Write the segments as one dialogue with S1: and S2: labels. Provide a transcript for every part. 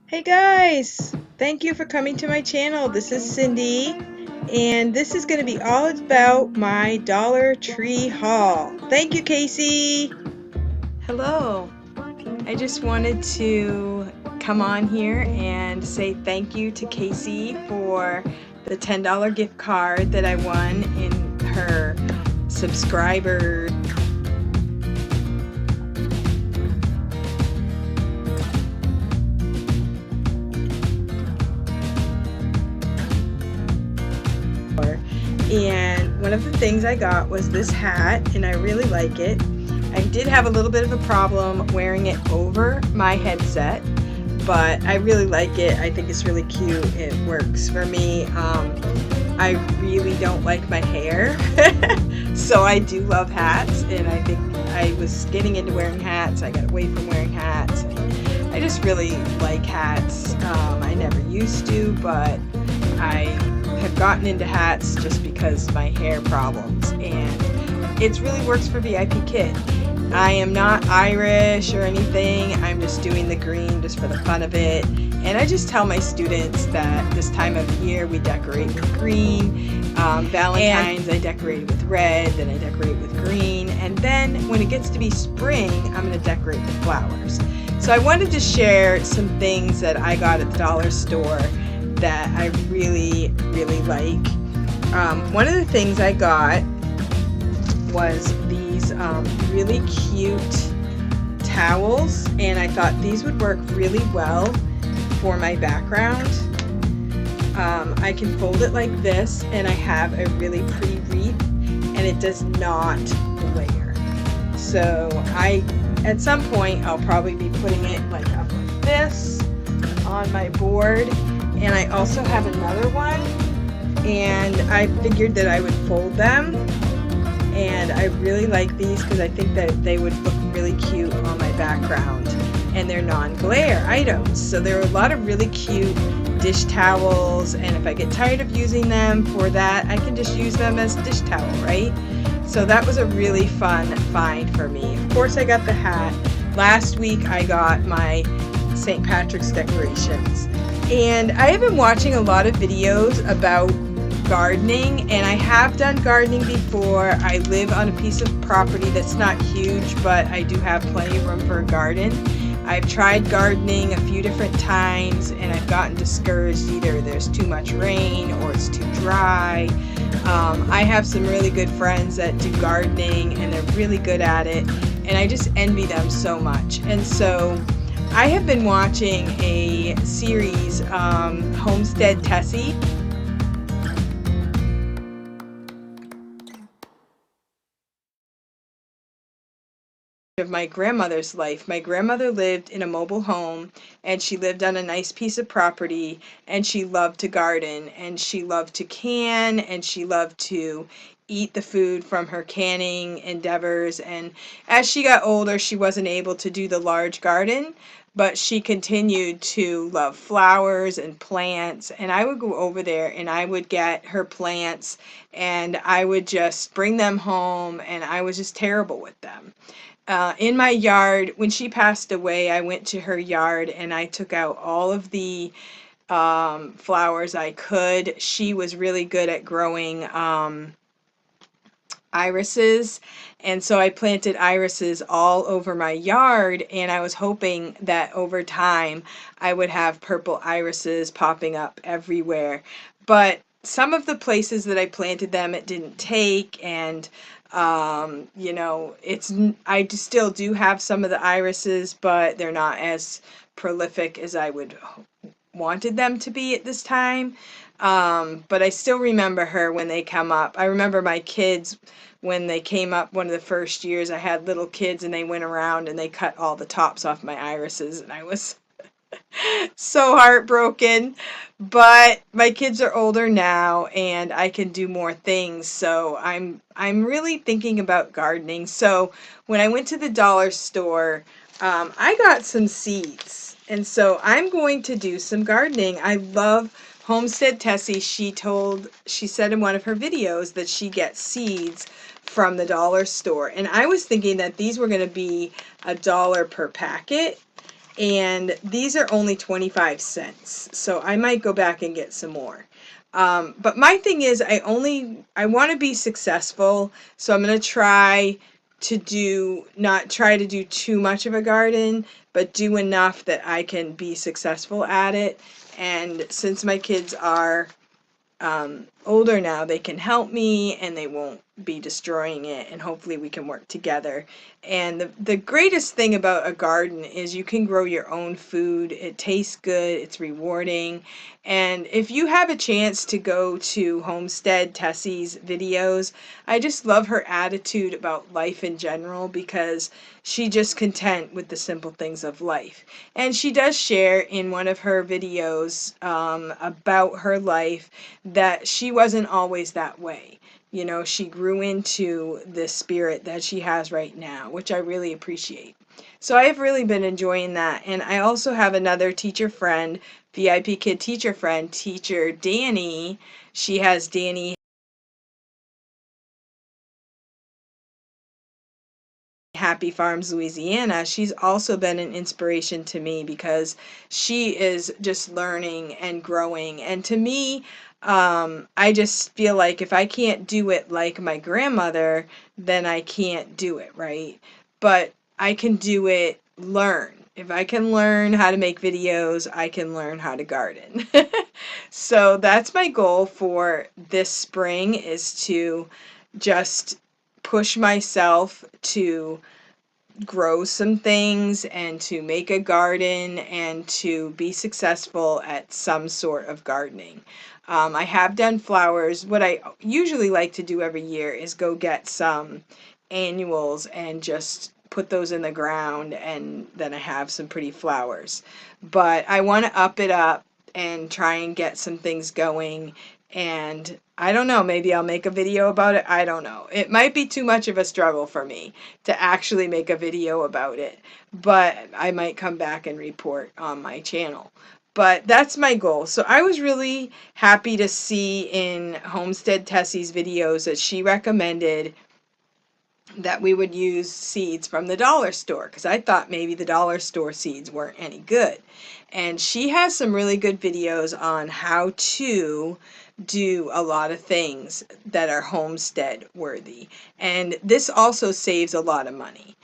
S1: Hey guys, thank you for coming to my channel. This is Cindy, and this is going to be all about my Dollar Tree haul. Thank you, Casey. Hello. I just wanted to come on here and say thank you to Casey for the $10 gift card that I won in her subscriber and one of the things I got was this hat, and I really like it. I did have a little bit of a problem wearing it over my headset, but I really like it. I think it's really cute. It works for me. I really don't like my hair, so I do love hats, and I think I was getting into wearing hats. I got away from wearing hats. I just really like hats. I never used to, but I have gotten into hats just because of my hair problems, and it really works for VIPKID. I am not Irish or anything. I'm just doing the green just for the fun of it. And I just tell my students that this time of year we decorate with green. Valentine's I decorate with red, then I decorate with green, and then when it gets to be spring, I'm going to decorate with flowers. So I wanted to share some things that I got at the dollar store that I really like. One of the things I got was these really cute towels, and I thought these would work really well for my background. I can fold it like this, and I have a really pretty wreath, and it does not glare. So at some point I'll probably be putting it like up like this on my board. And I also have another one, and I figured that I would fold them, and I really like these because I think that they would look really cute on my background, and they're non-glare items. So there are a lot of really cute dish towels, and if I get tired of using them for that, I can just use them as dish towel, right? So that was a really fun find for me. Of course I got the hat. Last week I got my St. Patrick's decorations. And I have been watching a lot of videos about gardening, and I have done gardening before. I live on a piece of property that's not huge, but I do have plenty of room for a garden. I've tried gardening a few different times, and I've gotten discouraged. Either there's too much rain or it's too dry. I have some really good friends that do gardening, and they're really good at it, and I just envy them so much. And so I have been watching a series, Homestead Tessie. Of my grandmother's life. My grandmother lived in a mobile home, and she lived on a nice piece of property, and she loved to garden, and she loved to can, and she loved to eat the food from her canning endeavors. And as she got older, she wasn't able to do the large garden, but she continued to love flowers and plants. And I would go over there and I would get her plants, and I would just bring them home, and I was just terrible with them. In my yard, when she passed away, I went to her yard and I took out all of the flowers I could. She was really good at growing irises, and so I planted irises all over my yard, and I was hoping that over time I would have purple irises popping up everywhere. But some of the places that I planted them, it didn't take, and you know, I still do have some of the irises, but they're not as prolific as I would wanted them to be at this time. But I still remember her when they come up. I remember my kids when they came up one of the first years. I had little kids, and they went around and they cut all the tops off my irises, and I was so heartbroken. But my kids are older now, and I can do more things, so I'm really thinking about gardening. So when I went to the dollar store, I got some seeds, and so I'm going to do some gardening. I love Homestead Tessie. She said in one of her videos that she gets seeds from the dollar store, and I was thinking that these were going to be $1 per packet. and these are only 25 cents. So I might go back and get some more. But my thing is I want to be successful, so I'm going to try to not try to do too much of a garden, but do enough that I can be successful at it. And since my kids are older now, they can help me and they won't be destroying it, and hopefully we can work together. And the greatest thing about a garden is you can grow your own food. It tastes good, it's rewarding. And if you have a chance to go to Homestead Tessie's videos, I just love her attitude about life in general, because she's just content with the simple things of life. And she does share in one of her videos about her life that she wasn't always that way. You know, she grew into the spirit that she has right now, which I really appreciate. So I've really been enjoying that. And I also have another teacher friend, VIPKID teacher friend, teacher Danny. She has Danny Happy Farms, Louisiana. She's also been an inspiration to me because she is just learning and growing. And to me, I just feel like if I can't do it like my grandmother, then I can't do it, right? But I can do it, learn. If I can learn how to make videos, I can learn how to garden. So that's my goal for this spring, is to just push myself to grow some things and to make a garden and to be successful at some sort of gardening. I have done flowers. What I usually like to do every year is go get some annuals and just put those in the ground, and then I have some pretty flowers. But I want to up it up and try and get some things going, and I don't know, maybe I'll make a video about it. I don't know. It might be too much of a struggle for me to actually make a video about it, but I might come back and report on my channel. But that's my goal. So I was really happy to see in Homestead Tessie's videos that she recommended that we would use seeds from the dollar store, because I thought maybe the dollar store seeds weren't any good. And she has some really good videos on how to do a lot of things that are homestead worthy. And this also saves a lot of money.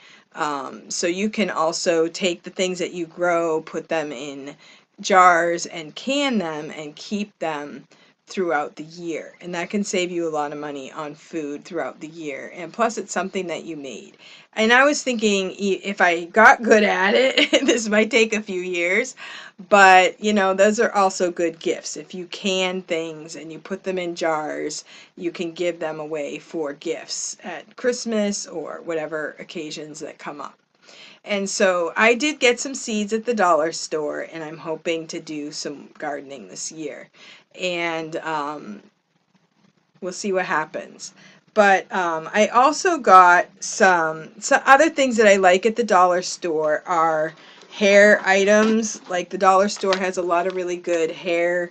S1: So you can also take the things that you grow, put them in jars and can them and keep them throughout the year, and that can save you a lot of money on food throughout the year, and plus it's something that you made. And I was thinking, if I got good at it, this might take a few years, but you know, those are also good gifts. If you can things and you put them in jars, you can give them away for gifts at Christmas or whatever occasions that come up. And so I did get some seeds at the dollar store, and I'm hoping to do some gardening this year. And we'll see what happens. But I also got some other things that I like at the dollar store are hair items. Like the dollar store has a lot of really good hair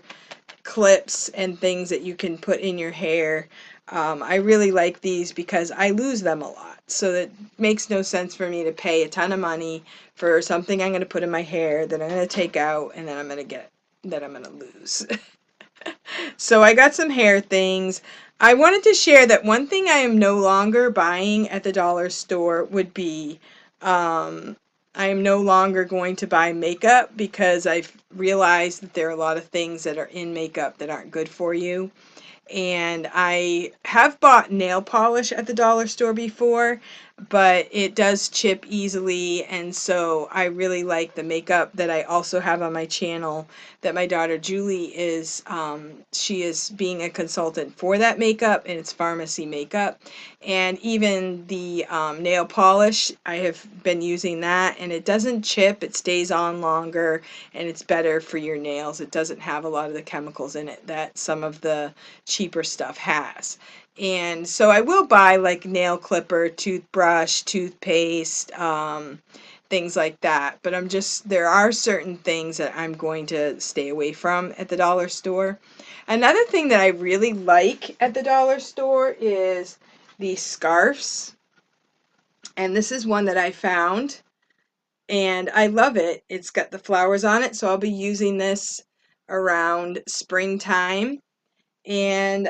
S1: clips and things that you can put in your hair. I really like these because I lose them a lot. So it makes no sense for me to pay a ton of money for something I'm going to put in my hair that I'm going to take out and then I'm going to lose. So I got some hair things. I wanted to share that one thing I am no longer buying at the dollar store would be I am no longer going to buy makeup, because I've realized that there are a lot of things that are in makeup that aren't good for you. And I have bought nail polish at the dollar store before, but it does chip easily, and so I really like the makeup that I also have on my channel that my daughter Julie is, she is being a consultant for that makeup, and it's pharmacy makeup. And even the nail polish, I have been using that, and it doesn't chip, it stays on longer, and it's better for your nails. It doesn't have a lot of the chemicals in it that some of the cheaper stuff has. And so I will buy like nail clipper, toothbrush, toothpaste, things like that. But there are certain things that I'm going to stay away from at the dollar store. Another thing that I really like at the dollar store is these scarves. And this is one that I found. and I love it. It's got the flowers on it, so I'll be using this around springtime. And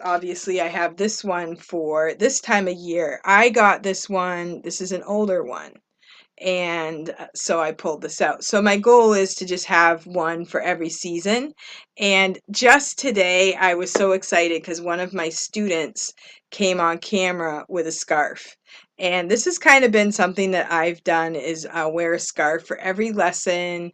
S1: obviously I have this one for this time of year. I got this one, this is an older one, and so I pulled this out. So my goal is to just have one for every season. And just today I was so excited because one of my students came on camera with a scarf. And this has kind of been something that I've done, is wear a scarf for every lesson.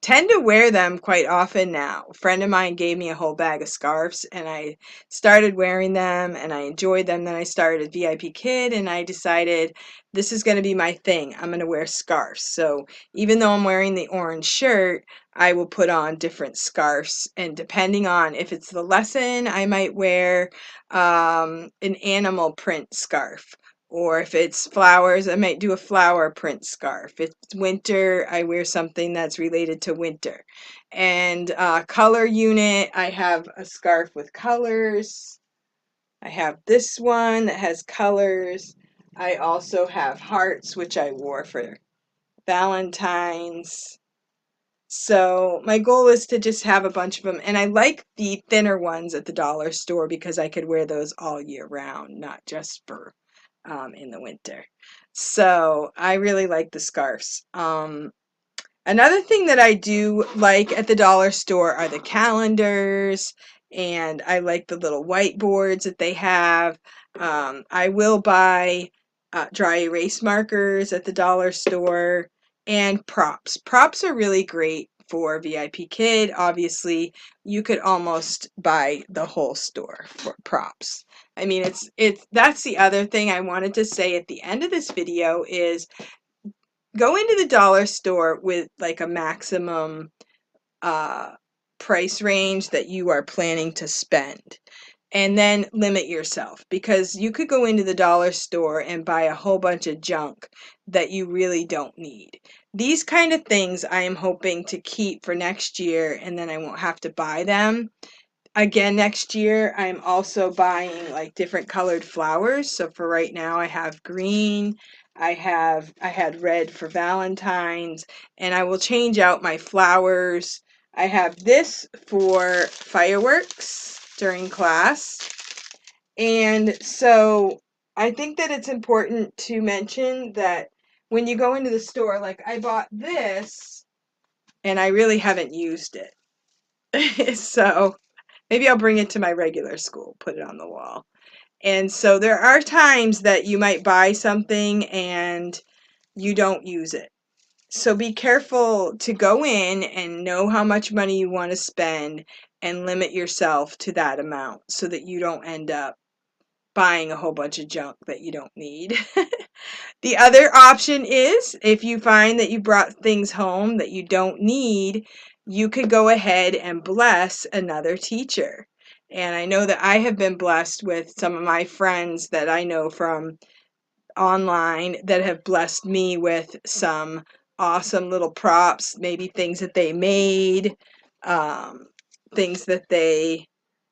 S1: Tend to wear them quite often now. A friend of mine gave me a whole bag of scarves, and I started wearing them and I enjoyed them. Then I started VIP Kid and I decided this is going to be my thing. I'm going to wear scarves. So even though I'm wearing the orange shirt, I will put on different scarves. And depending on if it's the lesson, I might wear an animal print scarf. Or if it's flowers, I might do a flower print scarf. If it's winter, I wear something that's related to winter. And color unit, I have a scarf with colors. I have this one that has colors. I also have hearts, which I wore for Valentine's. So my goal is to just have a bunch of them. And I like the thinner ones at the dollar store because I could wear those all year round, not just for in the winter. So I really like the scarves. Another thing that I do like at the dollar store are the calendars, and I like the little whiteboards that they have. I will buy dry erase markers at the dollar store, and props. Props are really great for VIP Kid. Obviously, you could almost buy the whole store for props. I mean, that's the other thing I wanted to say at the end of this video is go into the dollar store with like a maximum uh, price range that you are planning to spend, and then limit yourself, because you could go into the dollar store and buy a whole bunch of junk that you really don't need. These kind of things I am hoping to keep for next year, and then I won't have to buy them again next year. I'm also buying like different colored flowers. So for right now I have green, I had red for Valentine's, and I will change out my flowers. I have this for fireworks during class. And so I think that it's important to mention that when you go into the store, like I bought this and I really haven't used it. So maybe I'll bring it to my regular school, put it on the wall. And so there are times that you might buy something and you don't use it. So be careful to go in and know how much money you want to spend and limit yourself to that amount so that you don't end up buying a whole bunch of junk that you don't need. The other option is, if you find that you brought things home that you don't need, you could go ahead and bless another teacher. And I know that I have been blessed with some of my friends that I know from online that have blessed me with some awesome little props, maybe things that they made, um, things that they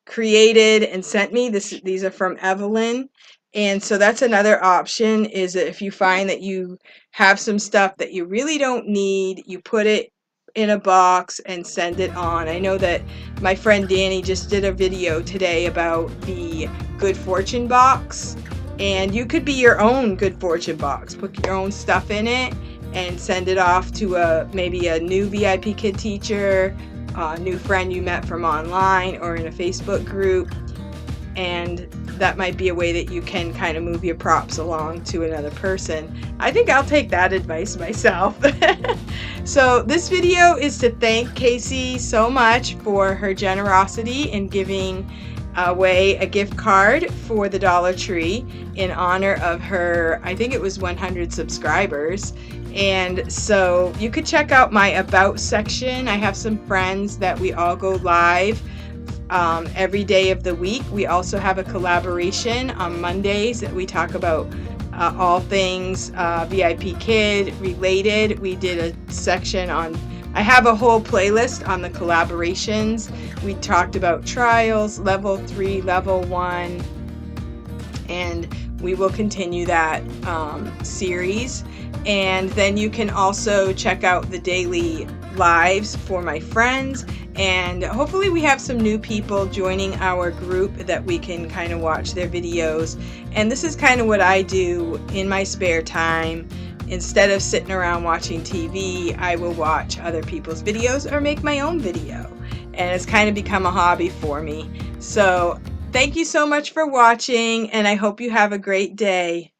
S1: created and sent me. These are from Evelyn. And so that's another option, is that if you find that you have some stuff that you really don't need, you put it in a box and send it on. I know that my friend Danny just did a video today about the Good Fortune box, and you could be your own Good Fortune box. Put your own stuff in it and send it off to maybe a new VIP Kid teacher, a new friend you met from online or in a Facebook group, and that might be a way that you can kind of move your props along to another person. I think I'll take that advice myself. So this video is to thank Casey so much for her generosity in giving away a gift card for the Dollar Tree in honor of her, I think it was 100 subscribers. And so you could check out my About section. I have some friends that we all go live every day of the week. We also have a collaboration on Mondays that we talk about all things VIP Kid related. We did a section on, I have a whole playlist on the collaborations. We talked about trials, level 3, level 1, and we will continue that series. And then you can also check out the daily lives for my friends, and hopefully we have some new people joining our group that we can kind of watch their videos. And this is kind of what I do in my spare time. Instead of sitting around watching TV, I will watch other people's videos or make my own video, and it's kind of become a hobby for me. So thank you so much for watching, and I hope you have a great day.